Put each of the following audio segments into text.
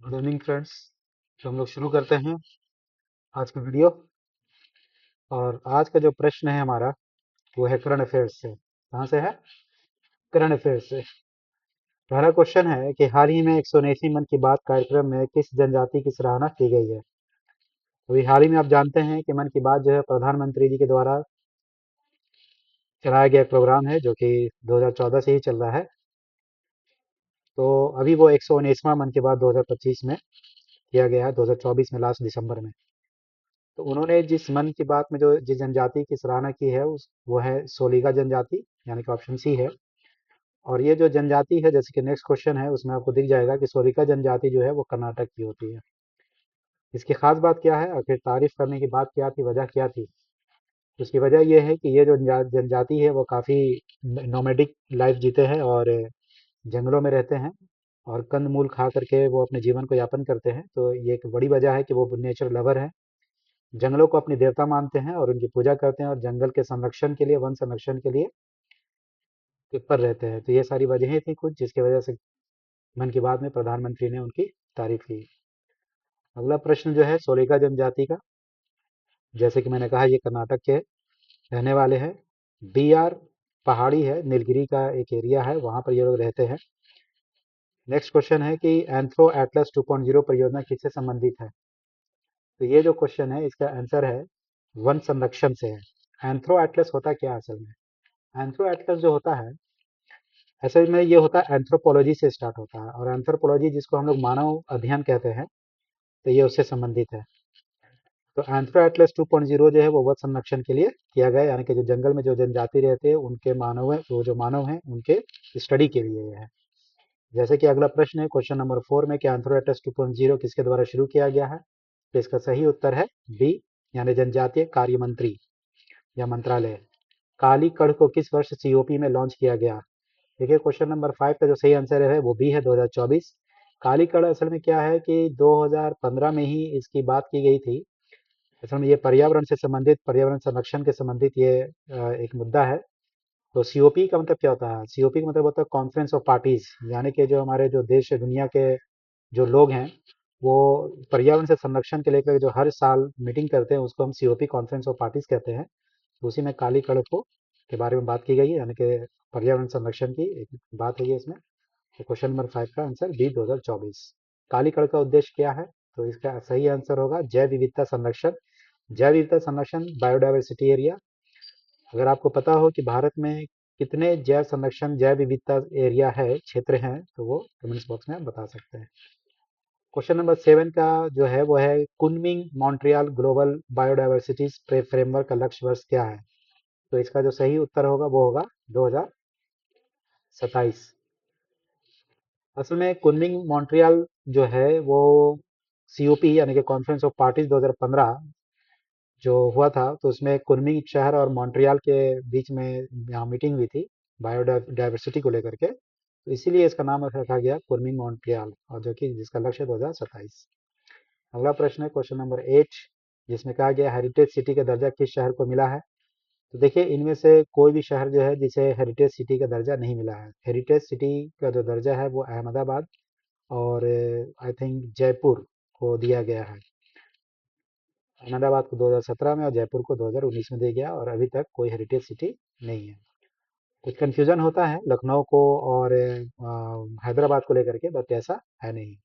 Good evening friends. तो हम लोग शुरू करते हैं आज की वीडियो। और आज का जो प्रश्न है हमारा वो है करंट अफेयर्स से। कहाँ से है? करंट अफेयर्स से। पहला क्वेश्चन है कि हाल ही में 119वीं मन की बात कार्यक्रम में किस जनजाति की सराहना की गई है? अभी हाल ही में आप जानते हैं कि मन की बात जो है प्रधानमंत्री जी के द्वारा चलाया गया एक प्रोग्राम है जो कि 2014 से ही चल रहा है। तो अभी वो 119वां मन की बात 2025 में किया गया है, 2024 में लास्ट दिसंबर में। तो उन्होंने जिस मन की बात में जो जिस जनजाति की सराहना की है उस वो है सोलिगा जनजाति, यानी कि ऑप्शन सी है। और ये जो जनजाति है, जैसे कि नेक्स्ट क्वेश्चन है उसमें आपको दिख जाएगा कि सोलिका जनजाति जो है वो कर्नाटक की होती है। इसकी खास बात क्या है, आखिर तारीफ करने की बात क्या थी, वजह क्या थी? उसकी वजह ये है कि ये जो जनजाति है वो काफ़ी नोमैडिक लाइफ जीते हैं और जंगलों में रहते हैं और कंद मूल खा करके वो अपने जीवन को यापन करते हैं। तो ये एक बड़ी वजह है कि वो नेचर लवर है, जंगलों को अपनी देवता मानते हैं और उनकी पूजा करते हैं और जंगल के संरक्षण के लिए, वन संरक्षण के लिए तत्पर रहते हैं। तो ये सारी वजहें थी कुछ जिसकी वजह से मन की बात में प्रधानमंत्री ने उनकी तारीफ की। अगला प्रश्न जो है सोलिका जनजाति का, जैसे कि मैंने कहा ये कर्नाटक के रहने वाले हैं। बी आर पहाड़ी है, नीलगिरी का एक एरिया है, वहाँ पर ये लोग रहते हैं। नेक्स्ट क्वेश्चन है कि एंथ्रो एटलस 2.0 परियोजना किससे संबंधित है? तो ये जो क्वेश्चन है इसका आंसर है वन संरक्षण से है। एंथ्रो एटलस होता क्या है असल में? एंथ्रो एटलस जो होता है असल में ये होता है एंथ्रोपोलॉजी से स्टार्ट होता है, और एंथ्रोपोलॉजी जिसको हम लोग मानव अध्ययन कहते हैं, तो ये उससे संबंधित है। तो एंथ्रो एटलस 2.0 जो है वो वन संरक्षण के लिए किया गया, यानी कि जो जंगल में जो जनजाति रहते हैं उनके मानव है, वो जो मानव हैं उनके स्टडी के लिए ये है। जैसे कि अगला प्रश्न है क्वेश्चन नंबर 4 में कि एंथ्रो एटलस 2.0 किसके द्वारा शुरू किया गया है? तो इसका सही उत्तर है बी, यानी जनजातीय कार्य मंत्री या मंत्रालय। कालीकड़ को किस वर्ष सीओपी में लॉन्च किया गया? देखिए क्वेश्चन नंबर 5 का जो सही आंसर है वो बी है, 2024। कालीकड़ असल में क्या है कि 2015 में ही इसकी बात की गई थी। असल में ये पर्यावरण से संबंधित, पर्यावरण संरक्षण के संबंधित ये एक मुद्दा है। तो सीओपी का मतलब क्या होता है? सीओपी का मतलब होता है कॉन्फ्रेंस ऑफ पार्टीज, यानी कि जो हमारे जो देश दुनिया के जो लोग हैं वो पर्यावरण से संरक्षण के लेकर जो हर साल मीटिंग करते हैं उसको हम सीओपी कॉन्फ्रेंस ऑफ पार्टीज कहते हैं। तो उसी में कालीकड़ को के बारे में बात की गई है, यानी कि पर्यावरण संरक्षण की एक बात है ये इसमें। तो क्वेश्चन नंबर 5 का आंसर बी, 2024। कालीकड़ का उद्देश्य क्या है? तो इसका सही आंसर होगा जैव विविधता संरक्षण। जैव विविधता संरक्षण, बायोडायवर्सिटी एरिया। अगर आपको पता हो कि भारत में कितने जैव संरक्षण, जैव विविधता एरिया है, क्षेत्र हैं, तो वो कमेंट्स बॉक्स में आप बता सकते हैं। क्वेश्चन नंबर 7 का जो है वो है Kunming Montreal global biodiversity framework का लक्ष्य वर्ष क्या है? तो इसका जो सही उत्तर होगा वो होगा 2027। असल में कुनमिंग मॉन्ट्रियल जो है वो सीओपी यानी कि कॉन्फ्रेंस ऑफ पार्टीज 2015 जो हुआ था, तो उसमें कुनमिंग शहर और मॉन्ट्रियल के बीच में यहाँ मीटिंग हुई थी बायोडाइवर्सिटी को लेकर के। तो इसीलिए इसका नाम रखा गया कुनमिंग मॉन्ट्रियल, और जो कि जिसका लक्ष्य है 2027। अगला प्रश्न है क्वेश्चन नंबर 8, जिसमें कहा गया हेरिटेज सिटी का दर्जा किस शहर को मिला है? तो देखिए इनमें से कोई भी शहर जो है जिसे हेरिटेज सिटी का दर्जा नहीं मिला है। हेरिटेज सिटी का जो दर्जा है वो अहमदाबाद और आई थिंक जयपुर को दिया गया है। अहमदाबाद को 2017 में और जयपुर को 2019 में दिया गया, और अभी तक कोई हेरिटेज सिटी नहीं है। कुछ कंफ्यूजन होता है लखनऊ को और हैदराबाद को लेकर के, बट ऐसा है नहीं।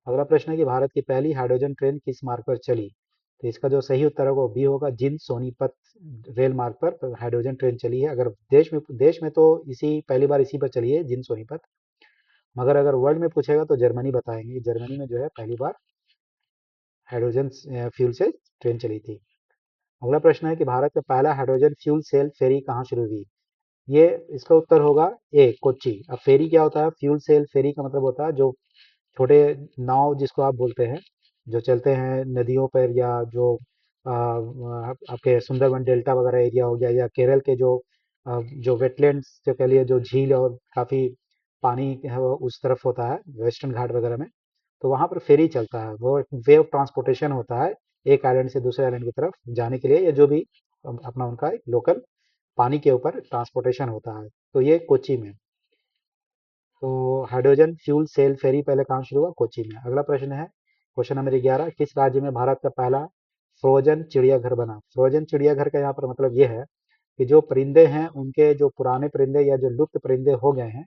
अगला प्रश्न है कि भारत की पहली हाइड्रोजन ट्रेन किस मार्ग पर चली? तो इसका जो सही उत्तर होगा वो बी होगा, जिंद सोनीपत रेल मार्ग पर हाइड्रोजन ट्रेन चली है। अगर देश में तो इसी पहली बार इसी पर चली है, जिंद सोनीपत। मगर अगर वर्ल्ड में पूछेगा तो जर्मनी बताएंगे कि जर्मनी में जो है पहली बार हाइड्रोजन फ्यूल से ट्रेन चली थी। अगला प्रश्न है कि भारत का पहला हाइड्रोजन फ्यूल सेल फेरी कहाँ शुरू हुई? ये इसका उत्तर होगा ए, कोच्चि। अब फेरी क्या होता है? फ्यूल सेल फेरी का मतलब होता है जो छोटे नाव जिसको आप बोलते हैं, जो चलते हैं नदियों पर, या जो आपके सुंदरबन डेल्टा वगैरह एरिया हो गया, या केरल के जो वेटलैंड्स जो कह लिए, जो झील और काफ़ी पानी है वो उस तरफ होता है वेस्टर्न घाट वगैरह में। तो वहाँ पर फेरी चलता है, वो एक वे ऑफ ट्रांसपोर्टेशन होता है एक आइलैंड से दूसरे आइलैंड की तरफ जाने के लिए, या जो भी अपना उनका लोकल पानी के ऊपर ट्रांसपोर्टेशन होता है। तो ये कोच्चि में। तो हाइड्रोजन फ्यूल सेल फेरी पहले कहाँ शुरू हुआ? कोच्चि में। अगला प्रश्न है क्वेश्चन नंबर 11, किस राज्य में भारत का पहला फ्रोजन चिड़ियाघर बना? फ्रोजन चिड़ियाघर का यहाँ पर मतलब ये है कि जो परिंदे हैं उनके जो पुराने परिंदे या जो लुप्त परिंदे हो गए हैं,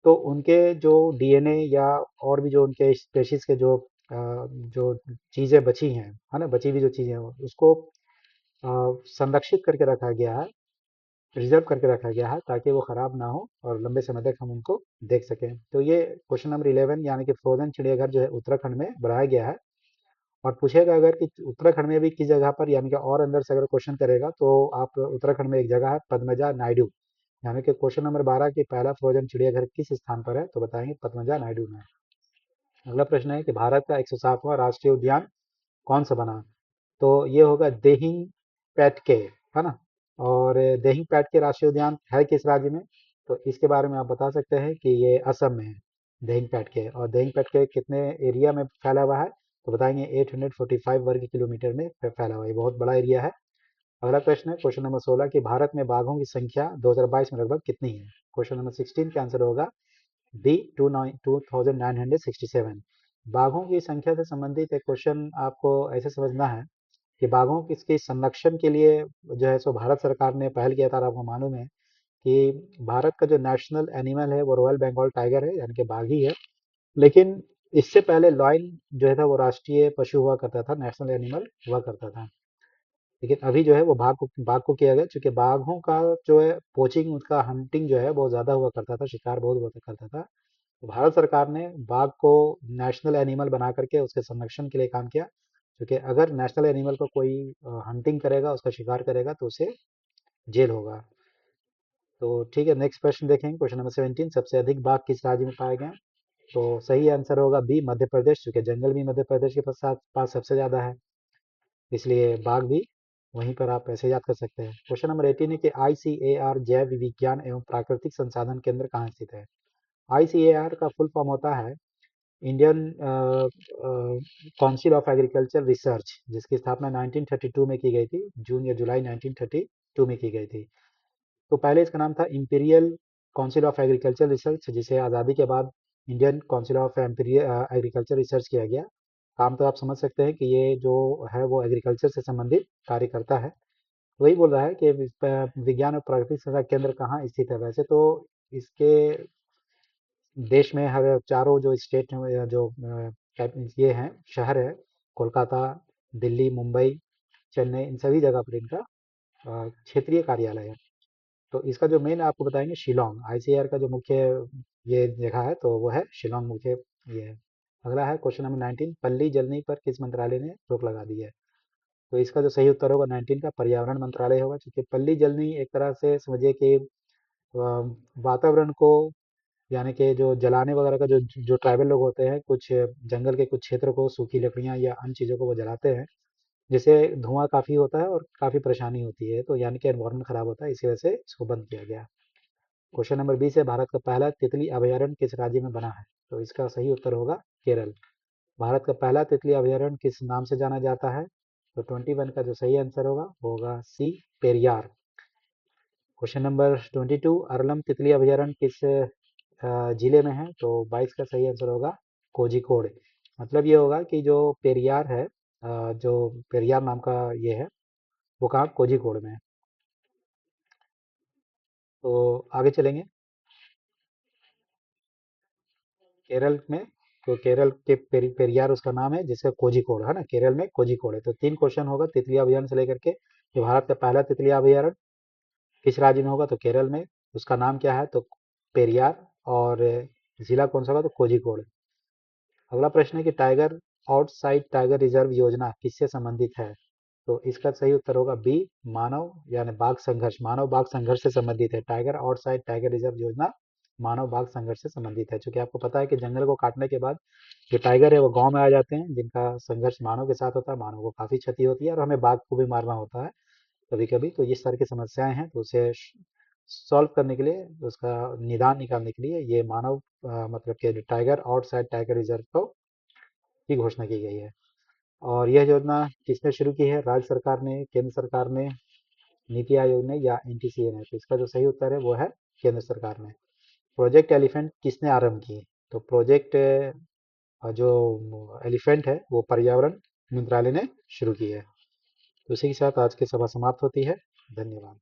तो उनके जो डीएनए या और भी जो उनके स्पेशीज के जो चीज़ें बची हैं, है ना, बची हुई जो चीज़ें हैं उसको संरक्षित करके रखा गया है, रिजर्व करके रखा गया है, ताकि वो खराब ना हो और लंबे समय तक हम उनको देख सकें। तो ये क्वेश्चन नंबर 11 यानी कि फ्रोजन चिड़ियाघर जो है उत्तराखंड में बनाया गया है। और पूछेगा अगर कि उत्तराखंड में भी किस जगह पर, यानी कि और अंदर से अगर क्वेश्चन करेगा तो आप उत्तराखंड में एक जगह है पद्मजा नायडू, यानी कि क्वेश्चन नंबर 12 की पहला फ्रोजन चिड़ियाघर किस स्थान पर है? तो बताएंगे पद्मजा नायडू में। अगला प्रश्न है कि भारत का 107वां राष्ट्रीय उद्यान कौन सा बना? तो ये होगा देहिंग पैटके, है ना। और देहिंग पैटके राष्ट्रीय उद्यान है किस राज्य में? तो इसके बारे में आप बता सकते हैं कि ये असम में है, देहिंग पैटके। और देहिंग पैटके कितने एरिया में फैला हुआ है? तो बताएंगे 845 वर्ग किलोमीटर में फैला हुआ है, ये बहुत बड़ा एरिया है। अगला प्रश्न है क्वेश्चन नंबर 16 कि भारत में बाघों की संख्या 2022 में लगभग कितनी है? क्वेश्चन नंबर 16 का आंसर होगा बी 2967। बाघों की संख्या से संबंधित एक क्वेश्चन आपको ऐसे समझना है कि बाघों की इसके संरक्षण के लिए जो है सो भारत सरकार ने पहल किया था। और आपको मालूम है कि भारत का जो नेशनल एनिमल है वो रॉयल बंगाल टाइगर है, यानी कि बाघ ही है। लेकिन इससे पहले लॉयन जो है था वो राष्ट्रीय पशु हुआ करता था, नेशनल एनिमल हुआ करता था। लेकिन अभी जो है वो बाघ को किया गया, क्योंकि बाघों का जो है पोचिंग, उसका हंटिंग जो है बहुत ज़्यादा हुआ करता था, शिकार बहुत हुआ करता था। तो भारत सरकार ने बाघ को नेशनल एनिमल बना करके उसके संरक्षण के लिए काम किया, क्योंकि अगर नेशनल एनिमल को कोई हंटिंग करेगा, उसका शिकार करेगा, तो उसे जेल होगा। तो ठीक है, नेक्स्ट प्रश्न देखेंगे क्वेश्चन नंबर 17, सबसे अधिक बाघ किस राज्य में पाए गए हैं? तो सही आंसर होगा बी मध्य प्रदेश, क्योंकि जंगल भी मध्य प्रदेश के पास सबसे ज़्यादा है, इसलिए बाघ भी वहीं पर आप ऐसे याद कर सकते हैं। क्वेश्चन नंबर 18 है कि आईसीएआर जैव विज्ञान एवं प्राकृतिक संसाधन केंद्र कहाँ स्थित है? आईसीएआर का फुल फॉर्म होता है Indian council of agriculture research, जिसकी स्थापना 1932 में की गई थी, जून या जुलाई 1932 में की गई थी। तो पहले इसका नाम था imperial council of agriculture research, जिसे आज़ादी के बाद Indian council of agriculture research किया गया। काम तो आप समझ सकते हैं कि ये जो है वो एग्रीकल्चर से संबंधित कार्य करता है। वही बोल रहा है कि विज्ञान और प्राकृतिक संसाधन केंद्र कहाँ स्थित है? वैसे तो इसके देश में हर चारों जो स्टेट हैं या जो ये हैं शहर है, कोलकाता, दिल्ली, मुंबई, चेन्नई, इन सभी जगह पर इनका क्षेत्रीय कार्यालय है। तो इसका जो मेन आपको बताएंगे शिलोंग, आईसीएआर का जो मुख्य ये जगह है तो वो है शिलोंग मुख्य ये है। अगला है क्वेश्चन नंबर 19, पल्ली जलने पर किस मंत्रालय ने रोक लगा दी है? तो इसका जो सही उत्तर होगा 19 का पर्यावरण मंत्रालय होगा, क्योंकि पल्ली जलनी एक तरह से समझिए कि वातावरण को, यानी कि जो जलाने वगैरह का जो जो ट्राइबल लोग होते हैं, कुछ जंगल के कुछ क्षेत्र को सूखी लकड़ियाँ या अन्य चीज़ों को वो जलाते हैं, जिससे धुआं काफ़ी होता है और काफ़ी परेशानी होती है, तो यानी कि एनवायरनमेंट खराब होता है, इसी वजह से इसको बंद किया गया। क्वेश्चन नंबर 20 है, भारत का पहला तितली अभयारण्य किस राज्य में बना है? तो इसका सही उत्तर होगा केरल। भारत का पहला तितली अभयारण्य किस नाम से जाना जाता है? तो 21 का जो सही आंसर होगा वो होगा सी, पेरियार। क्वेश्चन नंबर 22, अरलम तितली अभयारण्य किस जिले में है? तो 22 का सही आंसर होगा कोझिकोड। मतलब ये होगा कि जो पेरियार है, जो पेरियार नाम का ये है, वो कहाँ? कोझिकोड में है। तो आगे चलेंगे केरल में। तो केरल के पेरियार उसका नाम है, जिसका कोझिकोड है ना, केरल में कोझिकोड है। तो 3 क्वेश्चन होगा तितली अभयारण्य से लेकर के कि भारत का पहला तितली अभयारण्य किस राज्य में होगा? तो केरल में। उसका नाम क्या है? तो पेरियार। और जिला कौन सा होगा? तो कोझिकोड। अगला प्रश्न है कि टाइगर आउटसाइड टाइगर रिजर्व योजना किससे संबंधित है? तो इसका सही उत्तर होगा बी, मानव यानी बाघ संघर्ष, मानव बाघ संघर्ष से संबंधित है। टाइगर आउटसाइड टाइगर रिजर्व योजना मानव बाघ संघर्ष से संबंधित है, क्योंकि आपको पता है कि जंगल को काटने के बाद जो टाइगर है वो गांव में आ जाते हैं, जिनका संघर्ष मानव के साथ होता है, मानव को काफी क्षति होती है और हमें बाघ को भी मारना होता है कभी कभी। तो इस तरह की समस्याएं हैं, तो उसे सॉल्व करने के लिए, उसका निदान निकालने के लिए ये मानव मतलब कि टाइगर आउटसाइड टाइगर रिजर्व को की घोषणा की गई है। और यह योजना किसने शुरू की है? राज्य सरकार ने, केंद्र सरकार ने, नीति आयोग ने, या एनटीसीए ने? तो इसका जो सही उत्तर है वो है केंद्र सरकार ने। प्रोजेक्ट एलिफेंट किसने आरंभ की? तो प्रोजेक्ट जो एलिफेंट है वो पर्यावरण मंत्रालय ने शुरू की है। तो इसी के साथ आज की सभा समाप्त होती है। धन्यवाद।